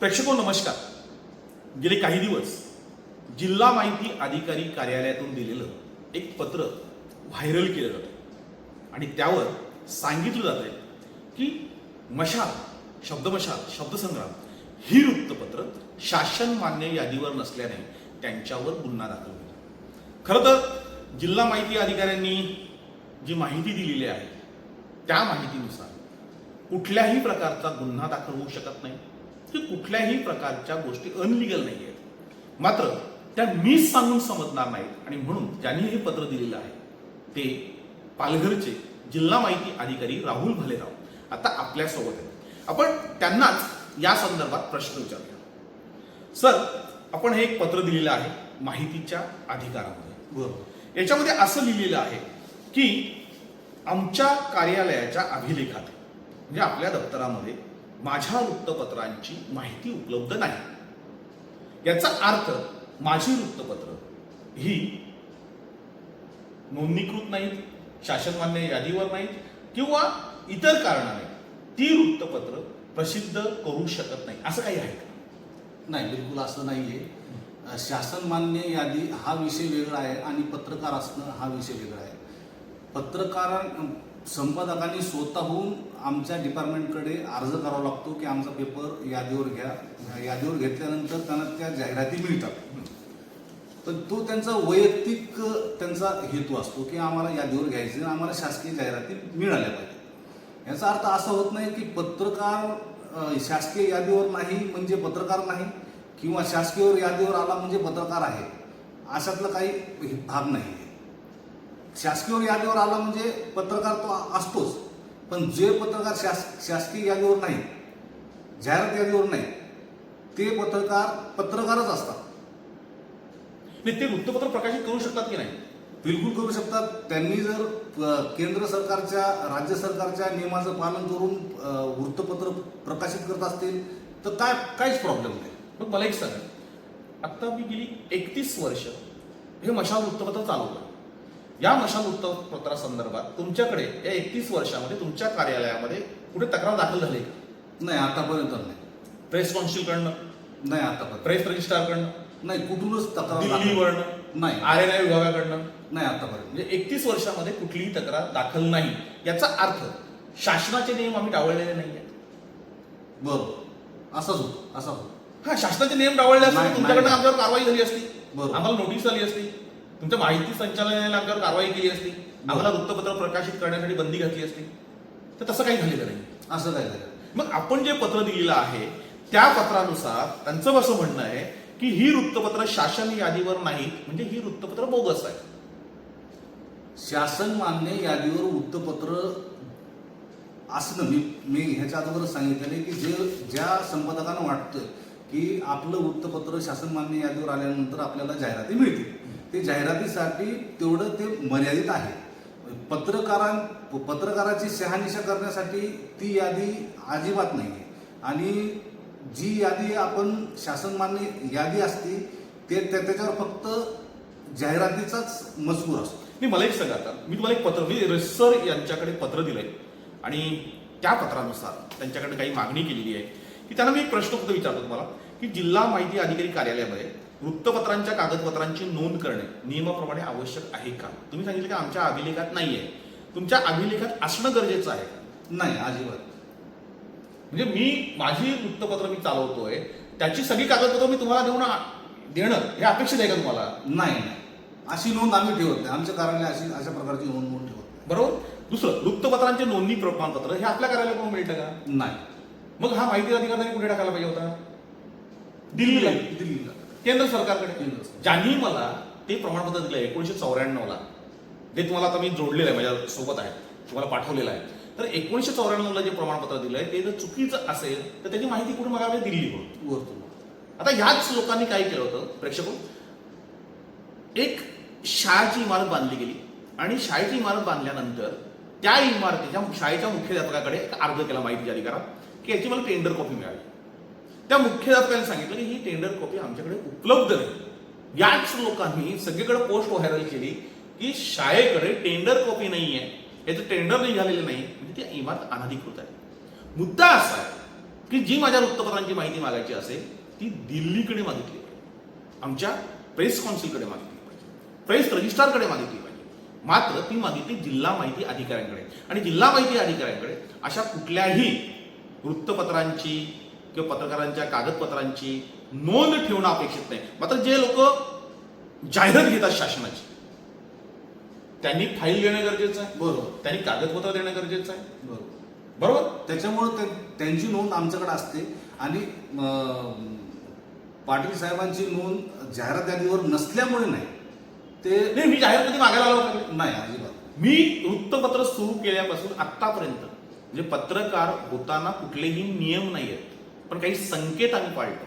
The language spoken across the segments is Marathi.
प्रेक्षको नमस्कार. गेले काही दिवस जिल्हा माहिती अधिकारी कार्यालयातून दिलेलं एक पत्र व्हायरल केलं जातं आणि त्यावर सांगितलं जात आहे की मशाल, शब्दसंग्राम ही वृत्तपत्र शासन मान्य यादीवर नसल्याने त्यांच्यावर गुन्हा दाखल केला. खरं तर जिल्हा माहिती अधिकाऱ्यांनी जी माहिती दिलेली आहे त्या माहितीनुसार कुठल्याही प्रकारचा गुन्हा दाखल होऊ शकत नाही की कुठल्याही प्रकारच्या गोष्टी अनलिगल नाही आहेत. मात्र त्या मीच सांगून समजणार नाहीत आणि म्हणून ज्यांनी हे पत्र दिलेलं आहे ते पालघरचे जिल्हा माहिती अधिकारी राहुल भालेराव आता आपल्यासोबत आहेत. आपण त्यांनाच या संदर्भात प्रश्न विचारूया. सर, आपण हे एक पत्र दिलेलं आहे माहितीच्या अधिकारामध्ये. बरोबर. याच्यामध्ये असं लिहिलेलं आहे की आमच्या कार्यालयाच्या अभिलेखात म्हणजे आपल्या दप्तरामध्ये माझ्या वृत्तपत्रांची माहिती उपलब्ध नाही. याचा अर्थ माझी वृत्तपत्र ही नोंदणीकृत नाहीत, शासनमान्य यादीवर नाहीत किंवा इतर कारणाने ती वृत्तपत्र प्रसिद्ध करू शकत नाही, असं काही आहे का? नाही, बिलकुल असं नाहीये. शासन मान्य यादी हा विषय वेगळा आहे आणि पत्रकार असणं हा विषय वेगळा आहे. पत्रकार संपादकांनी स्वतःहून आमच्या डिपार्टमेंटकडे अर्ज करावा लागतो की आमचा पेपर यादीवर घ्या. यादीवर घेतल्यानंतर त्यांना त्या जाहिराती मिळतात. पण तो त्यांचा वैयक्तिक त्यांचा हेतू असतो की आम्हाला यादीवर घ्यायचे, आम्हाला शासकीय जाहिराती मिळाल्या पाहिजे. याचा अर्थ असा होत नाही की पत्रकार शासकीय यादीवर नाही म्हणजे पत्रकार नाही किंवा शासकीय यादीवर आला म्हणजे पत्रकार आहे, अशातला काही भाग नाही. शासकीय यादीवर आला म्हणजे पत्रकार तो असतोच, पण जे पत्रकार शासकीय यादीवर नाही, जाहिरात यादीवर नाही, ते पत्रकारच असतात. ते वृत्तपत्र प्रकाशित करू शकतात की नाही? बिलकुल करू शकतात. त्यांनी जर केंद्र सरकारच्या, राज्य सरकारच्या नियमाचं पालन करून वृत्तपत्र प्रकाशित करत असतील तर काहीच प्रॉब्लेम नाही. मग मला एक सांगा, आता मी गेली 31 वर्ष हे मशाल वृत्तपत्र चालवलं. या मशाल वृत्तपत्रासंदर्भात तुमच्याकडे या 31 वर्षामध्ये तुमच्या कार्यालयामध्ये कुठे तक्रार दाखल झाली का? नाही, आतापर्यंत नाही. प्रेस कौन्सिलकडनं नाही, आतापर्यंत प्रेस रजिस्ट्रारकडनं नाही, कुठूनच तक्रार दिल्लीवरनं नाही, RNI विभागाकडनं नाही आतापर्यंत. म्हणजे 31 वर्षामध्ये कुठलीही तक्रार दाखल नाही. याचा अर्थ शासनाचे नियम आम्ही डावळलेले नाहीये. बरोबर, असंच होतं. हा, शासनाचे नियम डावळले असते नाही, तुमच्याकडनं नाही. आमच्यावर कारवाई झाली असती, बरोबर. आम्हाला नोटीस आली असती, तुमच्या माहिती संचालनालयाने आमच्यावर कारवाई केली असती, आम्हाला वृत्तपत्र प्रकाशित करण्यासाठी बंदी घातली असती. तर तसं काही झालेलं नाही. असं काय झालं? मग आपण जे पत्र दिलेलं आहे त्या पत्रानुसार त्यांचं असं म्हणणं आहे की ही वृत्तपत्र शासन यादीवर नाहीत म्हणजे ही वृत्तपत्र बोगस आहे. शासन मान्य यादीवर वृत्तपत्र असणं, मी ह्याच्या अगोदरच सांगितलेलं की ज्या संपादकांना वाटतं की आपलं वृत्तपत्र शासन मान्य यादीवर आल्यानंतर आपल्याला जाहिराती मिळतील, ते जाहिरातीसाठी तेवढं ते मर्यादित आहे. पत्रकाराची शहानिशा करण्यासाठी ती यादी अजिबात नाही आहे. आणि जी यादी आपण शासन मान्य यादी असते त्याच्यावर फक्त जाहिरातीचाच मजकूर असतो. मला एक सांगा, आता मी तुम्हाला एक पत्र, मी रेस्सर यांच्याकडे पत्र दिलंय आणि त्या पत्रानुसार त्यांच्याकडे काही मागणी केलेली आहे की त्यांना मी एक प्रश्न फक्त विचारतो तुम्हाला की जिल्हा माहिती अधिकारी कार्यालयामध्ये वृत्तपत्रांच्या कागदपत्रांची नोंद करणे नियमाप्रमाणे आवश्यक आहे का? तुम्ही सांगितलं की आमच्या अभिलेखात नाहीये. तुमच्या अभिलेखात असणं गरजेचं आहे का? नाही, अजिबात. म्हणजे माझी वृत्तपत्र मी चालवतोय त्याची सगळी कागदपत्र मी तुम्हाला देणं हे अपेक्षित आहे का तुम्हाला? नाही, अशी नोंद आम्ही ठेवत नाही. आमच्या कार्यालय अशा प्रकारची नोंद ठेवत नाही. बरोबर. दुसरं, वृत्तपत्रांचे नोंदणी प्रमाणपत्र हे आपल्या कार्यालयाकडून मिळतं का? नाही. मग हा माहिती अधिकाऱ्यांनी कुठे टाकायला पाहिजे होता? दिल्लीला. केंद्र सरकारकडे. ज्यांनी मला ते प्रमाणपत्र दिलं 1994ला, ते तुम्हाला आता मी जोडलेलं आहे, माझ्या सोबत आहे, तुम्हाला पाठवलेलं आहे. तर 1994ला जे प्रमाणपत्र दिलंय ते जर चुकीचं असेल तर त्याची माहिती कुठे मागावी? दिल्लीकडून. आता ह्याच लोकांनी काय केलं होतं प्रेक्षको, एक शाळेची इमारत बांधली गेली आणि शाळेची इमारत बांधल्यानंतर त्या इमारतीच्या शाळेच्या मुख्याध्यापकाकडे अर्ज केला माहिती अधिकारात की याची मला टेंडर कॉपी मिळाली. त्या मुख्याध्यापकाने सांगितलं की ही टेंडर कॉपी आमच्याकडे उपलब्ध नाही. याच लोकांनी सगळीकडे पोस्ट व्हायरल केली की शाळेकडे टेंडर कॉपी नाहीये, याचं टेंडर निघालेलं नाही म्हणजे ती इमारत अनधिकृत आहे. मुद्दा असा आहे की जी माझ्या वृत्तपत्रांची माहिती मागायची असेल ती दिल्लीकडे मागितली पाहिजे, आमच्या प्रेस कौन्सिलकडे मागितली पाहिजे, प्रेस रजिस्ट्रारकडे मागितली पाहिजे. मात्र ती मागितली जिल्हा माहिती अधिकाऱ्यांकडे. आणि जिल्हा माहिती अधिकाऱ्यांकडे अशा कुठल्याही वृत्तपत्रांची किंवा पत्रकारांच्या कागदपत्रांची नोंद ठेवणं अपेक्षित नाही. मात्र जे लोक जाहिरात घेतात शासनाची त्यांनी फाईल देणं गरजेचं आहे, बरोबर. त्यांनी कागदपत्र देणं गरजेचं आहे, बरोबर. बरोबर. त्याच्यामुळे त्यांची नोंद आमच्याकडे असते आणि पाटील साहेबांची नोंद जाहिरात यादीवर नसल्यामुळे नाही. ते नाही, मी जाहिरात कधी मागायला आलो का? नाही, अजिबात. मी वृत्तपत्र सुरू केल्यापासून आतापर्यंत म्हणजे पत्रकार होताना कुठलेही नियम नाही आहेत, पण काही संकेत आम्ही पाळतो.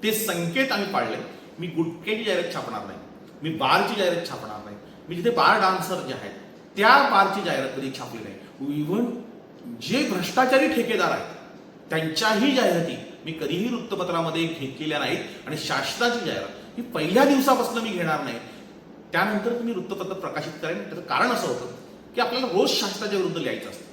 ते संकेत आम्ही पाळले. मी गुटख्याची जाहिरात छापणार नाही, मी बारची जाहिरात छापणार नाही, मी जिथे बार डान्सर जे आहेत त्या बारची जाहिरात कधी छापली नाही. इव्हन जे भ्रष्टाचारी ठेकेदार आहेत त्यांच्याही जाहिराती मी कधीही वृत्तपत्रामध्ये घेतलेल्या नाहीत. आणि शासनाची जाहिरात ही पहिल्या दिवसापासून मी घेणार नाही. त्यानंतर तुम्ही वृत्तपत्र प्रकाशित करेन. त्याचं कारण असं होतं की आपल्याला रोज शासनाच्या विरुद्ध लिहायचं असतं.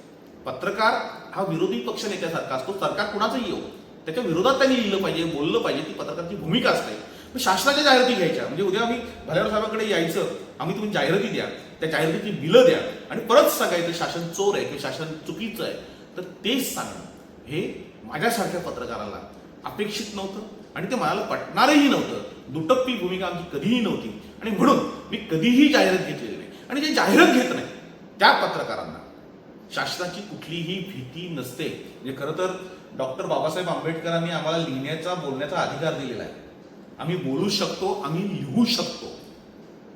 पत्रकार हा विरोधी पक्ष नेत्यासारखा असतो. सरकार कुणाचंही येऊ त्याच्या विरोधात त्यांनी लिहिलं पाहिजे, बोललं पाहिजे. ती पत्रकाराची भूमिका असते. पण शासनाच्या जाहिराती घ्यायच्या म्हणजे उद्या आम्ही भल्यावर साहेबांकडे यायचं, आम्ही तुम्ही जाहिराती द्या, त्या जाहिरातीची बिलं द्या आणि परत सांगायचं शासन चोर आहे किंवा शासन चुकीचं आहे. तर तेच सांगणं हे माझ्यासारख्या पत्रकाराला अपेक्षित नव्हतं आणि ते मला पटणारही नव्हतं. दुटप्पी भूमिका आमची कधीही नव्हती आणि म्हणून मी कधीही जाहिरात घेतलेली नाही. आणि जे जाहिरात घेत नाही त्या पत्रकारांना शासनाची कुठलीही भीती नसते. म्हणजे खरं तर डॉक्टर बाबासाहेब आंबेडकरांनी आम्हाला लिहिण्याचा बोलण्याचा अधिकार दिलेला आहे. आम्ही बोलू शकतो, आम्ही लिहू शकतो.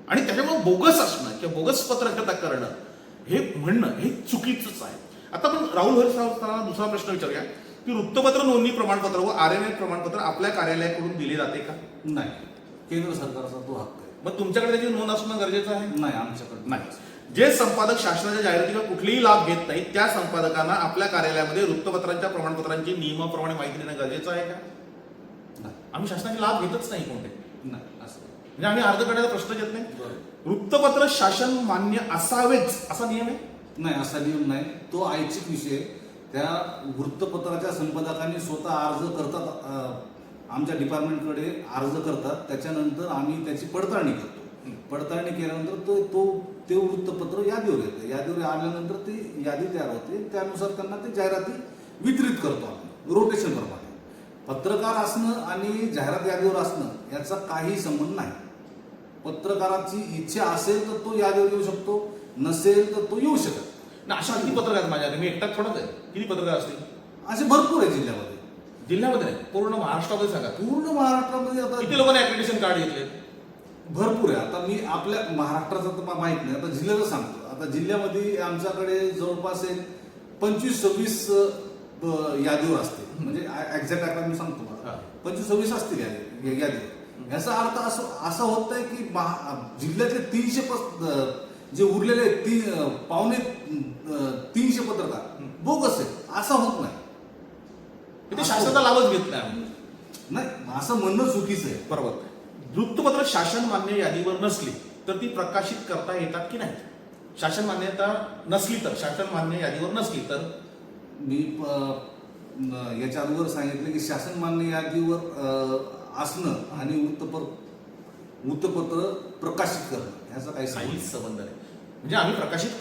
आणि त्याच्यामुळे बोगस असणं किंवा बोगस पत्रकारिता करणं हे म्हणणं हे चुकीचंच आहे. आता आपण राहुल हर्षरावांना दुसरा प्रश्न विचारूया की वृत्तपत्र नोंदणी प्रमाणपत्र व RNA प्रमाणपत्र आपल्या कार्यालयाकडून दिले जाते का? नाही, केंद्र सरकारचा तो हक्क आहे. मग तुमच्याकडे त्याची नोंद असणं गरजेचं आहे? नाही, आमच्याकडे नाही. जे संपादक शासनाच्या जाहिरातीला कुठलेही लाभ घेत नाहीत त्या संपादकांना आपल्या कार्यालयामध्ये वृत्तपत्रांच्या प्रमाणपत्रांची नियमाप्रमाणे माहिती देणं गरजेचं आहे का? नाही. आम्ही शासनाचे लाभ घेतच नाही कोणते. नाही, असं म्हणजे आम्ही अर्ज करण्याचा प्रश्न येत नाही. बरोबर. वृत्तपत्र शासन मान्य असावेच असा नियम आहे? नाही, असा नियम नाही. तो ऐच्छिक विषय. त्या वृत्तपत्राच्या संपादकांनी स्वतः अर्ज करतात, आमच्या डिपार्टमेंटकडे अर्ज करतात. त्याच्यानंतर आम्ही त्याची पडताळणी करतो. पडताळणी केल्यानंतर ते वृत्तपत्र यादीवर येतं. यादीवर आल्यानंतर ती यादी तयार होते. त्यानुसार त्यांना ते जाहिराती वितरित करतो आम्ही रोटेशन प्रमाणे. पत्रकार असणं आणि जाहिरात यादीवर असणं याचा काही संबंध नाही. पत्रकाराची इच्छा असेल तर तो यादीवर येऊ शकतो, नसेल तर तो येऊ शकत ना. अशा किती पत्रकार आहेत माझ्याकडे? मी एकटाच थोडाच आहे. किती पत्रकार असतील? असे भरपूर आहे जिल्ह्यामध्ये. जिल्ह्यामध्ये नाही, पूर्ण महाराष्ट्रामध्ये सांगा. पूर्ण महाराष्ट्रामध्ये आता किती लोकांनी ऍक्रेडिटेशन कार्ड घेतले? भरपूर आहे. आता मी आपल्या महाराष्ट्राचं तर मला माहित नाही, आता जिल्ह्याचं सांगतो. आता जिल्ह्यामध्ये आमच्याकडे जवळपास एक 25-26 यादीवर असते. म्हणजे एक्झॅक्ट आता मी सांगतो मला 25-26 असतील यादीवर. याचा अर्थ असं होत आहे की जिल्ह्यातले 300 जे उरलेले पावणे 300 पत्रकार बोगस आहे असं होत नाही. ते शासनाचा लाभच घेत नाही आम्ही. नाही, असं म्हणणं चुकीचं आहे. बरोबर. वृत्तपत्र शासन मान्य यादीवर नसली तर ती प्रकाशित करता येतात की नाही? शासन मान्यता नसली तर, शासन मान्य यादीवर नसली तर? मी याच्या अगोदर सांगितलं की शासन मान्य यादीवर असणं आणि वृत्तपत्र प्रकाशित करणं ह्याचा काही काहीच संबंध नाही. म्हणजे आम्ही प्रकाशित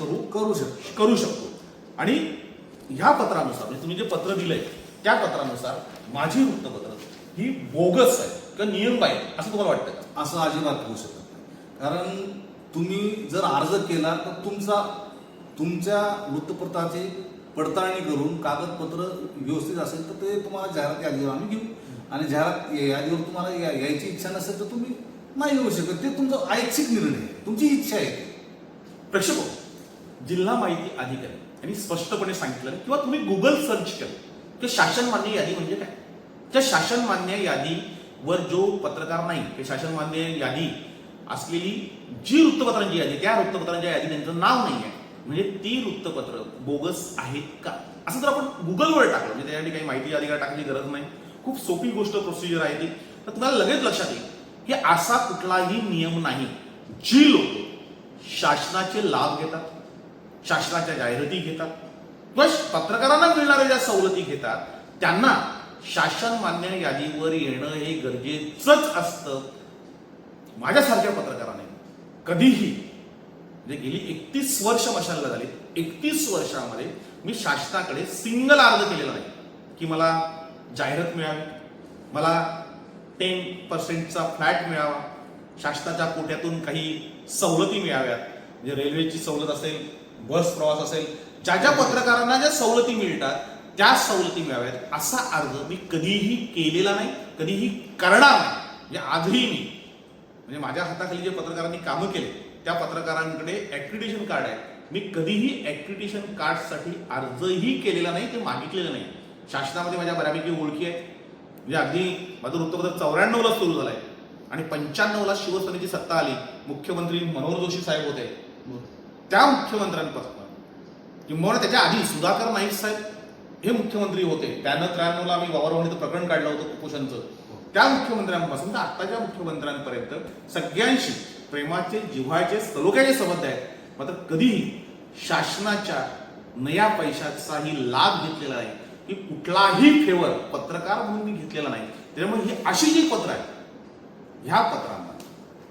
करू शकतो. आणि ह्या पत्रानुसार म्हणजे तुम्ही जे पत्र दिलंय त्या पत्रानुसार माझी वृत्तपत्र ही बोगस आहे किंवा नियमबाह्य असं तुम्हाला वाटतं का? असं अजिबात होऊ शकत नाही. कारण तुम्ही जर अर्ज केला तर तुमच्या वृत्तपत्राची पडताळणी करून कागदपत्र व्यवस्थित असेल तर ते तुम्हाला जाहिरात यादीवर आम्ही घेऊ. आणि जाहिरात यादीवर तुम्हाला यायची इच्छा नसेल तर तुम्ही नाही येऊ शकत. ते तुमचा ऐच्छिक निर्णय आहे, तुमची इच्छा आहे. प्रेक्षक हो, जिल्हा माहिती अधिकारी यांनी स्पष्टपणे सांगितलं किंवा तुम्ही गुगल सर्च केलं की शासन मान्य यादी म्हणजे काय. त्या शासन मान्य यादीवर जो पत्रकार नाही की शासन मान्य यादी असलेली जी वृत्तपत्रांची यादी त्या वृत्तपत्रांच्या यादी त्यांचं नाव नाही आहे म्हणजे ती वृत्तपत्र बोगस आहेत का असं जर आपण गुगलवर टाकलं म्हणजे त्यासाठी काही माहिती अधिकार टाकण्याची गरज नाही. खूप सोपी गोष्ट प्रोसिजर आहे ती. तर तुम्हाला लगेच लक्षात येईल की असा कुठलाही नियम नाही. जी लोक शासनाचे लाभ घेतात, शासनाच्या जाहिराती घेतात किंवा पत्रकारांना मिळणाऱ्या ज्या सवलती घेतात त्यांना शासन मान्य यादीवर येणं हे गरजेचंच असतं. माझ्यासारख्या पत्रकाराने कधीही म्हणजे गेली 31 वर्ष मशालला झाली, 31 वर्षामध्ये मी शासनाकडे सिंगल अर्ज केलेला नाही की मला जाहिरात मिळावी, मला 10% फ्लॅट मिळावा, शासनाच्या कोट्यातून काही सवलती मिळाव्यात, म्हणजे रेल्वेची सवलत असेल, बस प्रवास असेल, ज्या ज्या पत्रकारांना ज्या सवलती मिळतात त्या सवलती मिळाव्यात, असा अर्ज मी कधीही केलेला नाही, कधीही करणार नाही. म्हणजे आजही मी म्हणजे माझ्या हाताखाली जे पत्रकारांनी कामं केले त्या पत्रकारांकडे ॲक्रिडिटेशन कार्ड आहे, मी कधीही ॲक्रिडिटेशन कार्डसाठी अर्जही केलेला नाही, ते मागितलेलं नाही. शासनामध्ये माझ्या बऱ्यापैकी ओळखी आहेत. म्हणजे अगदी माझं वृत्तपत्र 94ला सुरू झालंय आणि 95ला शिवसेनेची सत्ता आली, मुख्यमंत्री मनोहर जोशी साहेब होते. त्या मुख्यमंत्र्यांपासून किंवा त्याच्या आधी सुधाकर नाईक साहेब हे मुख्यमंत्री होते, त्यानं 93ला आम्ही वावरवणीचं प्रकरण काढलं होतं कुपोषणचं. त्या मुख्यमंत्र्यांपासून तर आत्ताच्या मुख्यमंत्र्यांपर्यंत सगळ्यांशी प्रेमाचे, जिव्हाळ्याचे, सलोख्याचे संबंध आहेत. मात्र कधीही शासनाच्या नया पैशाचाही लाभ घेतलेला नाही की कुठलाही फेवर पत्रकार म्हणून मी घेतलेला नाही. त्यामुळे ही अशी जी पत्र आहेत ह्या पत्रांना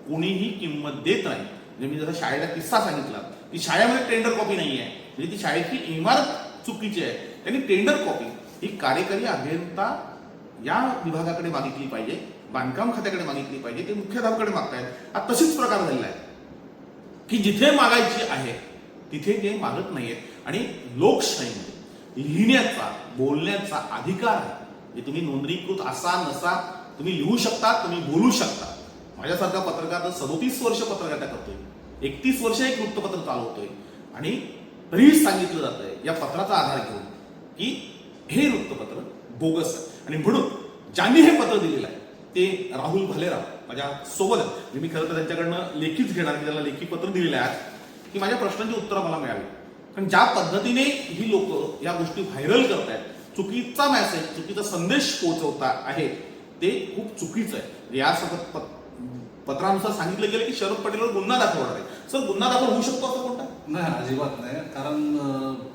कोणीही किंमत देत नाही. म्हणजे मी जसा शाळेला किस्सा सांगितला की शाळेमध्ये टेंडर कॉपी नाही आहे, म्हणजे ती शाळेची इमारत चुकीची आहे, त्यांनी टेंडर कॉपी ही कार्यकारी अभियंता या विभागाकडे मागितली पाहिजे, बांधकाम खात्याकडे मागितली पाहिजे, ते मुख्याध्यापकाकडे मागतायत. हा तशीच प्रकार झालेला आहे की जिथे मागायची आहे तिथे ते मागत नाहीयेत. आणि लोकशाहीमध्ये लिहिण्याचा, बोलण्याचा अधिकार आहे. म्हणजे तुम्ही नोंदणीकृत असा नसा, तुम्ही लिहू शकता, तुम्ही बोलू शकता. माझ्यासारखा पत्रकार 37 वर्ष पत्रकारिता करतोय, 31 वर्ष एक वृत्तपत्र चालवतोय आणि तरीही सांगितलं जातंय या पत्राचा आधार घेऊन की हे वृत्तपत्र बोगस आहे. आणि म्हणून ज्यांनी हे पत्र दिलेलं आहे ते राहुल भालेराव माझ्या सोबत आहेत. मी खरं तर त्यांच्याकडनं लेखीच घेणार की त्याला लेखी पत्र दिलेलं आहे की माझ्या प्रश्नांची उत्तरं मला मिळावी. कारण ज्या पद्धतीने ही लोक या गोष्टी व्हायरल करतायत, चुकीचा मेसेज, चुकीचा संदेश पोहोचवता आहे, ते खूप चुकीचं आहे. या सगळं पत्रानुसार सांगितलं गेलं की शरद पटेलवर गुन्हा दाखल होणार आहे. सर, गुन्हा दाखल होऊ शकतो असं कोणता? नाही, अजिबात नाही. कारण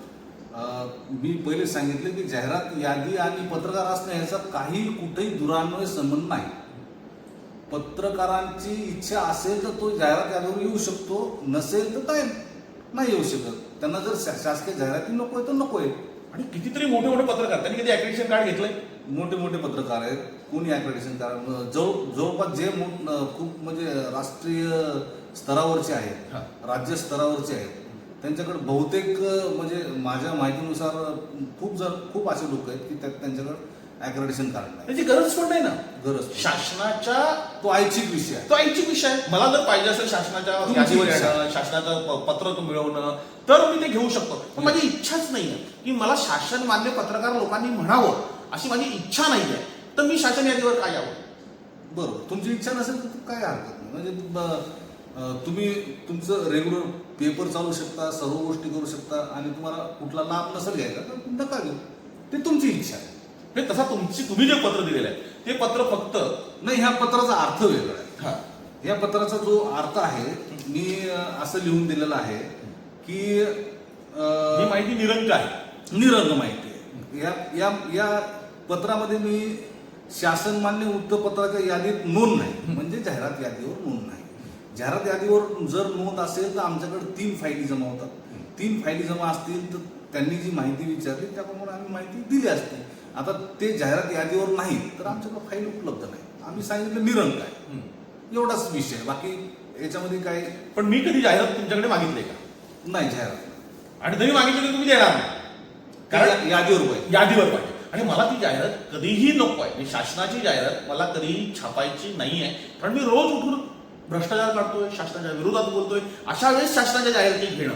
मी पहिले सांगितलं की जाहिरात यादी आणि पत्रकार असणं ह्याचा काही कुठेही दुरान्वय संबंध नाही. पत्रकारांची इच्छा असेल तर तो जाहिरात यादीवर येऊ शकतो, नसेल तर काय नाही येऊ शकत. त्यांना जर शासकीय जाहिराती नकोय तर नकोय. आणि कितीतरी मोठे मोठे पत्रकार त्यांनी कधी ॲक्रिडिटेशन कार्ड घेतलंय? मोठे मोठे पत्रकार आहेत, कोणी ॲक्रिडिटेशन कार्ड जवळपास जे खूप म्हणजे राष्ट्रीय स्तरावरचे आहेत, राज्य स्तरावरचे आहेत, त्यांच्याकडे बहुतेक म्हणजे माझ्या माहितीनुसार खूप असे लोक आहेत की त्यांच्याकडे ॲक्रिडिटेशन कार्ड नाही. त्याची गरज पण नाही ना. गरज शासनाच्या तो ऐच्छिक विषय आहे. तो ऐच्छिक विषय आहे. मला जर पाहिजे असेल शासनाच्या यादीवर येणं, शासनाचं पत्र मिळवणं, तर मी ते घेऊ शकतो. पण माझी इच्छाच नाही आहे की मला शासन मान्य पत्रकार लोकांनी म्हणावं, अशी माझी इच्छा नाही आहे. तर मी शासन यादीवर काय यावं? बरोबर, तुमची इच्छा नसेल तर काय हरकत नाही. म्हणजे तुम्ही तुमचं रेग्युलर पेपर चालू शकता, सर्व गोष्टी करू शकता आणि तुम्हाला कुठला लाभ नसेल घ्यायचा तर नका घेऊ, ते तुमची इच्छा आहे. तसा तुम्ही जे पत्र दिलेलं आहे ते पत्र फक्त नाही, ह्या पत्राचा अर्थ वेगळा आहे. या पत्राचा जो अर्थ आहे मी असं लिहून दिलेला आहे की ही माहिती निरंक आहे, निरंक माहिती आहे. या पत्रामध्ये मी शासन मान्य वृत्तपत्राच्या यादीत नोंद नाही, म्हणजे जाहिरात यादीवर नोंद नाही. जाहिरात यादीवर जर नोंद असेल तर आमच्याकडे 3 फायली जमा होतात. 3 फायली जमा असतील तर त्यांनी जी माहिती विचारली त्याप्रमाणे आम्ही माहिती दिली असते. आता ते जाहिरात यादीवर नाही तर आमच्याकडे फाईल उपलब्ध नाही. आम्ही सांगितलं निरंक आहे, एवढाच विषय. बाकी याच्यामध्ये काय. पण मी कधी जाहिरात तुमच्याकडे मागितली का? नाही, जाहिरात आणि जरी मागितली तरी तुम्ही देणार नाही, कारण यादीवर पाहिजे. यादीवर पाहिजे. आणि मला ती जाहिरात कधीही नको आहे. शासनाची जाहिरात मला कधीही छापायची नाही आहे. कारण मी रोज उठून भ्रष्टाचार काढतोय, शासनाच्या विरोधात बोलतोय. अशा वेळेस शासनाच्या जाहिराती घेणं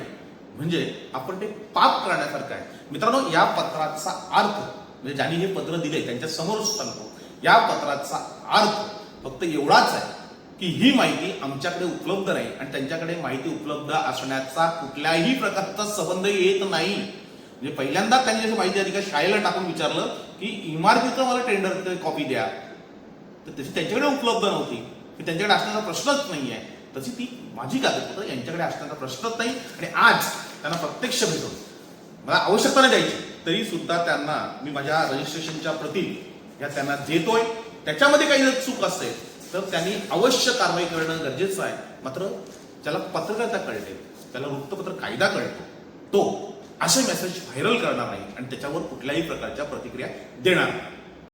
म्हणजे आपण ते पाप करण्यासारखं आहे. मित्रांनो, या पत्राचा अर्थ म्हणजे ज्यांनी हे पत्र दिले त्यांच्या समोरच सांगतो, या पत्राचा अर्थ फक्त एवढाच आहे की ही माहिती आमच्याकडे उपलब्ध नाही आणि त्यांच्याकडे माहिती उपलब्ध असण्याचा कुठल्याही प्रकारचा संबंध येत नाही. म्हणजे पहिल्यांदा त्यांनी जशी माहिती अधिकारी शाळेला टाकून विचारलं की इमारतीचं मला टेंडर कॉपी द्या, तर तशी त्यांच्याकडे उपलब्ध नव्हती, की त्यांच्याकडे असण्याचा प्रश्नच नाही आहे. तशी ती माझी कागदपत्र यांच्याकडे असण्याचा प्रश्नच नाही. आणि आज त्यांना प्रत्यक्ष भेटून मला आवश्यकता नाही द्यायची तरी सुद्धा त्यांना मी माझ्या रजिस्ट्रेशनच्या प्रती ह्या त्यांना देतोय, त्याच्यामध्ये काही जर चूक असेल तर त्यांनी अवश्य कारवाई करणं गरजेचं आहे. मात्र ज्याला पत्रकारिता कळते, त्याला वृत्तपत्र कायदा कळतो, तो असे मेसेज व्हायरल करणार नाही आणि त्याच्यावर कुठल्याही प्रकारच्या प्रतिक्रिया देणार नाही.